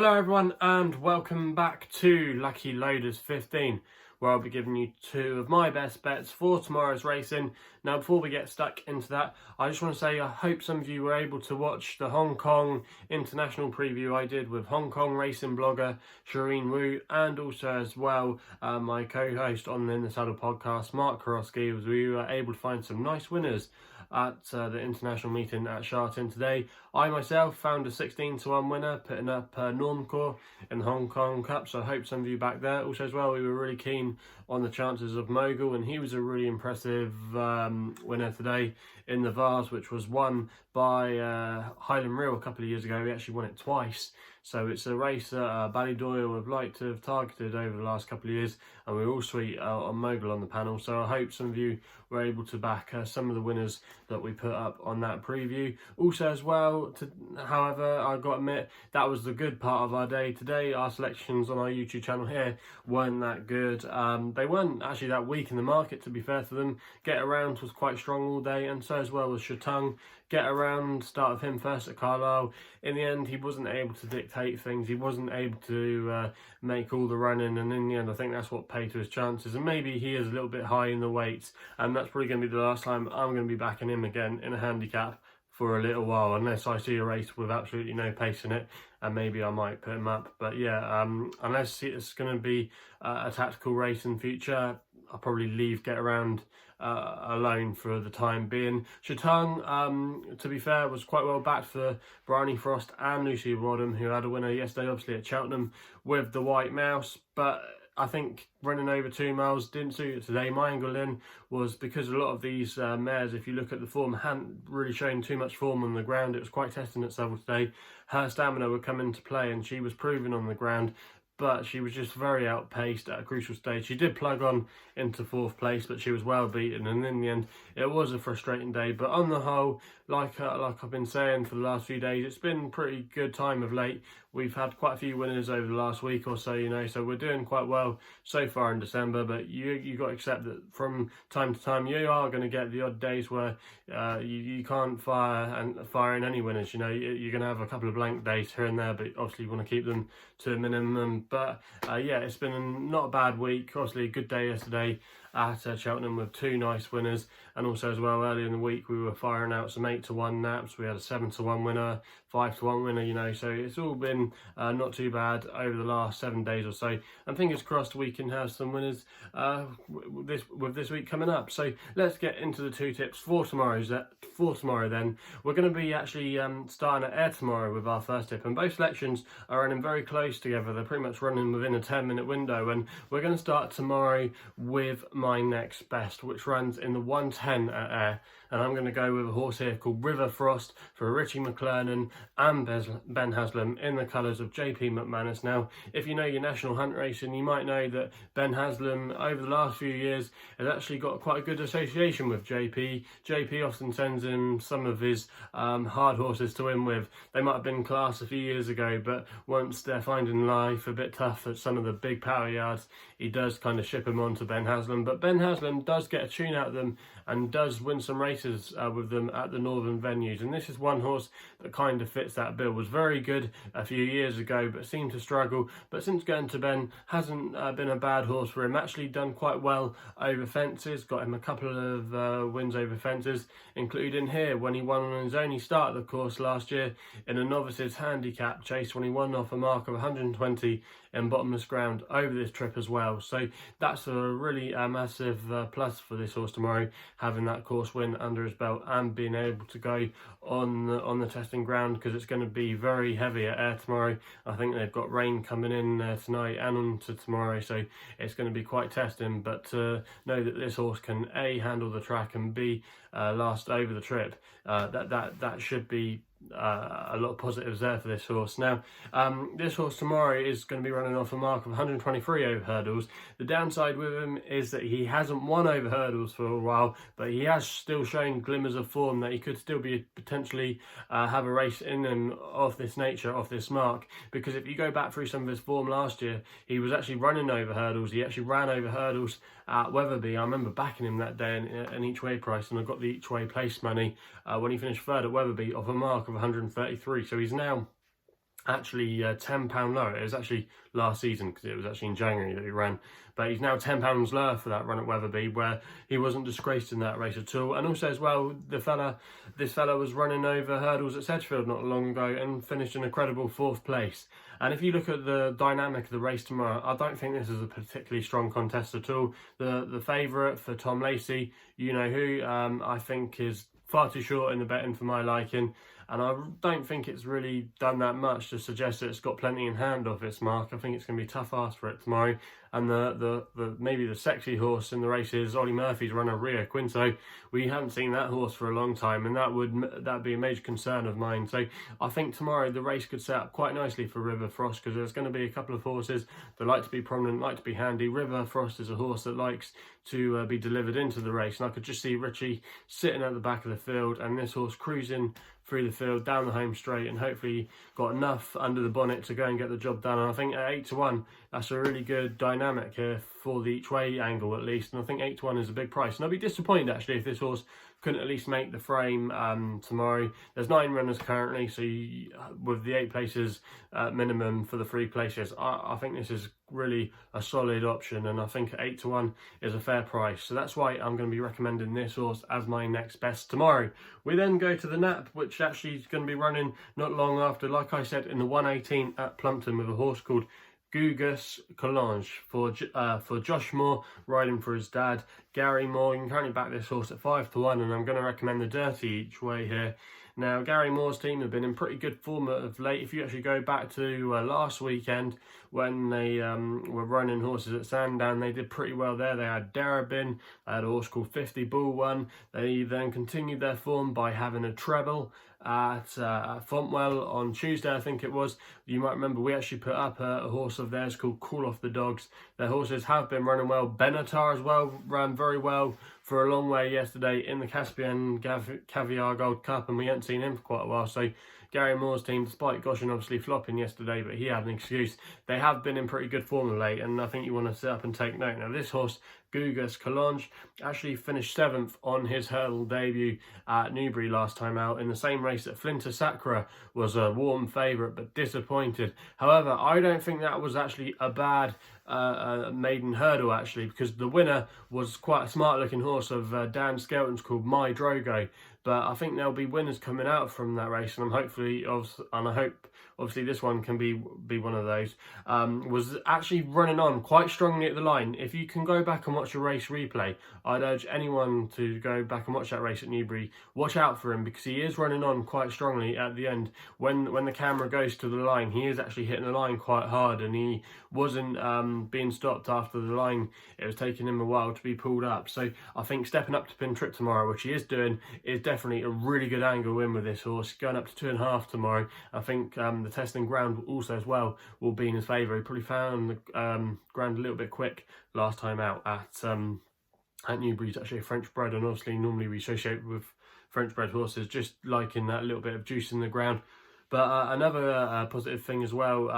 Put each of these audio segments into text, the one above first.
Hello everyone and welcome back to Lucky Loaders 15, where I'll be giving you two of my best bets for tomorrow's racing. Now before we get stuck into that, I just want to say I hope some of you were able to watch the Hong Kong international preview I did with Hong Kong racing blogger Shireen Wu, and also as well my co-host on the In the Saddle podcast, Mark Karosky, as we were able to find some nice winners at the international meeting at Sharton today. I myself found a 16-1 winner, putting up Normcore in the Hong Kong Cup, so I hope some of you back there. Also as well, we were really keen on the chances of Mogul, and he was a really impressive winner today in the Vars, which was won by Highland Reel a couple of years ago. He actually won it twice. So it's a race that Ballydoyle would like to have targeted over the last couple of years, and we're all sweet on Mogul on the panel. So I hope some of you were able to back some of the winners that we put up on that preview. Also as well, however, I've got to admit, that was the good part of our day today. Our selections on our YouTube channel here weren't that good. They weren't actually that weak in the market, to be fair to them. Get Around was quite strong all day, and so as well was Shattung. Get Around, start of him first at Carlisle. In the end, he wasn't able to dictate things. He wasn't able to make all the running, and in the end, I think that's what paid to his chances. And maybe he is a little bit high in the weights, and that's probably going to be the last time I'm going to be backing him again in a handicap for a little while, unless I see a race with absolutely no pace in it, and maybe I might put him up. But yeah, unless it's going to be a tactical race in future, I'll probably leave Get Around alone for the time being. Shattung, to be fair, was quite well backed for Bryony Frost and Lucy Rodham, who had a winner yesterday, obviously at Cheltenham with the White Mouse, but I think running over 2 miles didn't suit it today. My angle in was because a lot of these mares, if you look at the form, hadn't really shown too much form on the ground. It was quite testing itself today. Her stamina would come into play, and she was proving on the ground, but she was just very outpaced at a crucial stage. She did plug on into 4th place, but she was well beaten, and in the end, it was a frustrating day. But on the whole, like I've been saying for the last few days, it's been a pretty good time of late. We've had quite a few winners over the last week or so, you know, so we're doing quite well so far in December. But you got to accept that from time to time, you are going to get the odd days where you can't fire in any winners. You know, you're going to have a couple of blank days here and there, but obviously you want to keep them to a minimum. But yeah, it's been not a bad week. Obviously a good day yesterday at Cheltenham with 2 nice winners, and also as well earlier in the week we were firing out some 8-1 naps. We had a 7-1 winner, 5-1 winner, you know, so it's all been not too bad over the last 7 days or so, and fingers crossed we can have some winners with this week coming up. So let's get into the 2 tips for tomorrow. Then we're going to be actually starting at Ayr tomorrow with our first tip, and both selections are running very close together. They're pretty much running within a 10-minute window, and we're going to start tomorrow with my next best, which runs in the 110 at Ayr, and I'm going to go with a horse here called River Frost for Richie McClernand and Ben Haslam in the colours of JP McManus. Now, if you know your national hunt racing, you might know that Ben Haslam over the last few years has actually got quite a good association with JP. JP often sends him some of his hard horses to win with. They might have been class a few years ago, but once they're finding life a bit tough at some of the big power yards, he does kind of ship them on to Ben Haslam. But Ben Haslam does get a tune out of them and does win some races with them at the northern venues, and this is one horse that kind of fits that bill. Was very good a few years ago but seemed to struggle, but since going to Ben hasn't been a bad horse for him. Actually done quite well over fences, got him a couple of wins over fences, including here when he won on his only start of the course last year in a novices handicap chase, when he won off a mark of 120 in bottomless ground over this trip as well. So that's a really massive plus for this horse tomorrow, having that course win under his belt and being able to go on the testing ground, because it's going to be very heavy at Ayr tomorrow. I think they've got rain coming in tonight and on to tomorrow, so it's going to be quite testing. But to know that this horse can A, handle the track, and B, last over the trip, that should be a lot of positives there for this horse. Now, this horse tomorrow is going to be running off a mark of 123 over hurdles. The downside with him is that he hasn't won over hurdles for a while, but he has still shown glimmers of form that he could still be potentially have a race in him of this nature, of this mark. Because if you go back through some of his form last year, he was actually running over hurdles. He actually ran over hurdles at Wetherby. I remember backing him that day in each way price, and I got the each way place money when he finished 3rd at Wetherby off a mark of 133. So he's now actually £10 lower. It was actually last season because it was actually in January that he ran, but he's now £10 lower for that run at Wetherby, where he wasn't disgraced in that race at all. And also as well, this fella was running over hurdles at Sedgefield not long ago and finished in a credible 4th place. And if you look at the dynamic of the race tomorrow, I don't think this is a particularly strong contest at all. The favourite for Tom Lacey, you know who, I think is far too short in the betting for my liking, and I don't think it's really done that much to suggest that it's got plenty in hand off its mark. I think it's going to be tough ask for it tomorrow. And the maybe the sexy horse in the race is Ollie Murphy's runner Rio Quinto. We haven't seen that horse for a long time, and that'd be a major concern of mine. So I think tomorrow the race could set up quite nicely for River Frost, because there's going to be a couple of horses that like to be prominent, like to be handy. River Frost is a horse that likes to be delivered into the race, and I could just see Richie sitting at the back of the field and this horse cruising through the field down the home straight, and hopefully got enough under the bonnet to go and get the job done. And I think at 8-1, that's a really good dynamic here for the each way angle at least, and I think 8-1 is a big price. And I'd be disappointed actually if this horse couldn't at least make the frame tomorrow. There's 9 runners currently, so with the 8 places minimum for the 3 places, I think this is really a solid option, and I think 8-1 is a fair price. So that's why I'm going to be recommending this horse as my next best tomorrow. We then go to the Nap, which actually is going to be running not long after, like I said, in the 118 at Plumpton, with a horse called Guguss Collonges for Josh Moore, riding for his dad Gary Moore. You can currently back this horse at 5-1, and I'm going to recommend the Dirty each way here. Now, Gary Moore's team have been in pretty good form of late. If you actually go back to last weekend when they were running horses at Sandown, they did pretty well there. They had Darabin, they had a horse called 50 Bull One. They then continued their form by having a treble at Fontwell on Tuesday, I think it was. You might remember we actually put up a horse of theirs called Call Off the Dogs. Their horses have been running well. Benatar as well ran very well for a long way yesterday in the Caspian Caviar Gold Cup, and we hadn't seen him for quite a while. So Gary Moore's team, despite Goshen obviously flopping yesterday, but he had an excuse, they have been in pretty good form of late, and I think you want to sit up and take note. Now, this horse, Guguss Collonges, actually finished 7th on his hurdle debut at Newbury last time out, in the same race that Flinta Sacra was a warm favourite but disappointed. However, I don't think that was actually a bad maiden hurdle, actually, because the winner was quite a smart looking horse of Dan Skelton's called My Drogo. But I think there'll be winners coming out from that race, and I hope obviously this one can be one of those. Was actually running on quite strongly at the line. If you can go back and watch a race replay, I'd urge anyone to go back and watch that race at Newbury. Watch out for him, because he is running on quite strongly at the end. When the camera goes to the line, he is actually hitting the line quite hard, and he wasn't being stopped after the line. It was taking him a while to be pulled up. So I think stepping up to pin trip tomorrow, which he is doing, is definitely a really good angle win with this horse. Going up to 2.5 tomorrow. I think the testing ground also as well will be in his favour. He probably found the ground a little bit quick last time out at Newbury. He's actually a French bred, and obviously normally we associate with French bred horses just liking that little bit of juice in the ground. But another positive thing as well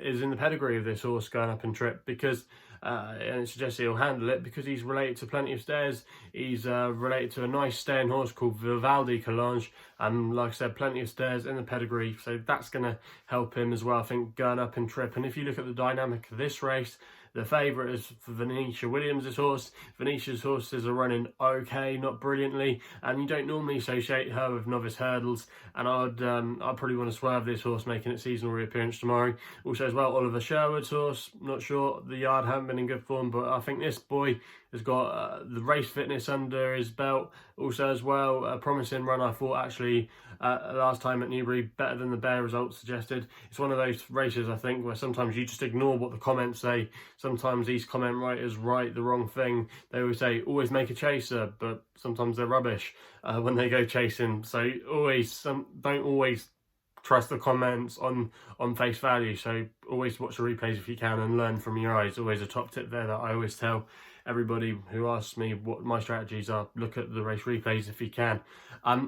is in the pedigree of this horse going up in trip, because and it suggests he'll handle it, because he's related to Plenty of Stairs. He's related to a nice staying horse called Vivaldi Collonges, and like I said, Plenty of Stairs in the pedigree, so that's going to help him as well, I think, going up in trip. And if you look at the dynamic of this race, the favourite is for Venetia Williams' horse. Venetia's horses are running okay, not brilliantly, and you don't normally associate her with novice hurdles. And I'd probably want to swerve this horse making its seasonal reappearance tomorrow. Also as well, Oliver Sherwood's horse, not sure, the yard haven't been in good form, but I think this boy has got the race fitness under his belt. Also as well, a promising run, I thought, actually, last time at Newbury, better than the Bear results suggested. It's one of those races, I think, where sometimes you just ignore what the comments say. Sometimes these comment writers write the wrong thing. They always say, always make a chaser, but sometimes they're rubbish when they go chasing. So don't always trust the comments on face value. So always watch the replays if you can and learn from your eyes. Always a top tip there that I always tell everybody who asks me what my strategies are, look at the race replays if you can.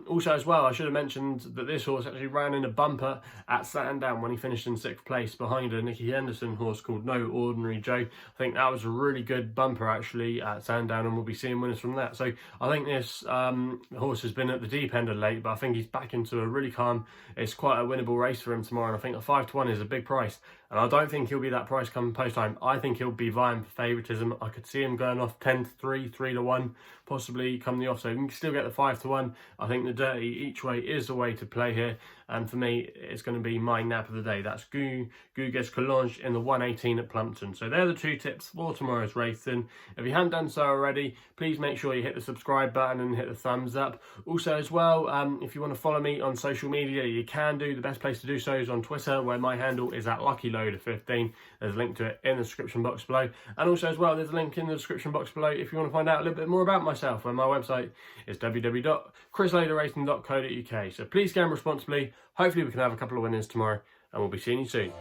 Also as well, I should have mentioned that this horse actually ran in a bumper at Sandown when he finished in 6th place behind a Nicky Henderson horse called No Ordinary Joe. I think that was a really good bumper actually at Sandown, and we'll be seeing winners from that. So I think this horse has been at the deep end of late, but I think he's back into a really calm, it's quite a winnable race for him tomorrow, and I think a 5-1 is a big price. And I don't think he'll be that price come post time. I think he'll be vying for favouritism. I could see him going off 10-3, 3-1, possibly come the off. So you can still get the 5-1. I think the dirty each way is the way to play here. And for me, it's going to be my nap of the day. That's Guguss Collonges in the 118 at Plumpton. So they're the 2 tips for tomorrow's racing. If you haven't done so already, please make sure you hit the subscribe button and hit the thumbs up. Also as well, if you want to follow me on social media, you can do. The best place to do so is on Twitter, where my handle is at LuckyLoader15. There's a link to it in the description box below. And also as well, there's a link in the description box below if you want to find out a little bit more about myself, where my website is www.chrisloaderracing.co.uk. So please gamble responsibly. Hopefully we can have a couple of winners tomorrow, and we'll be seeing you soon.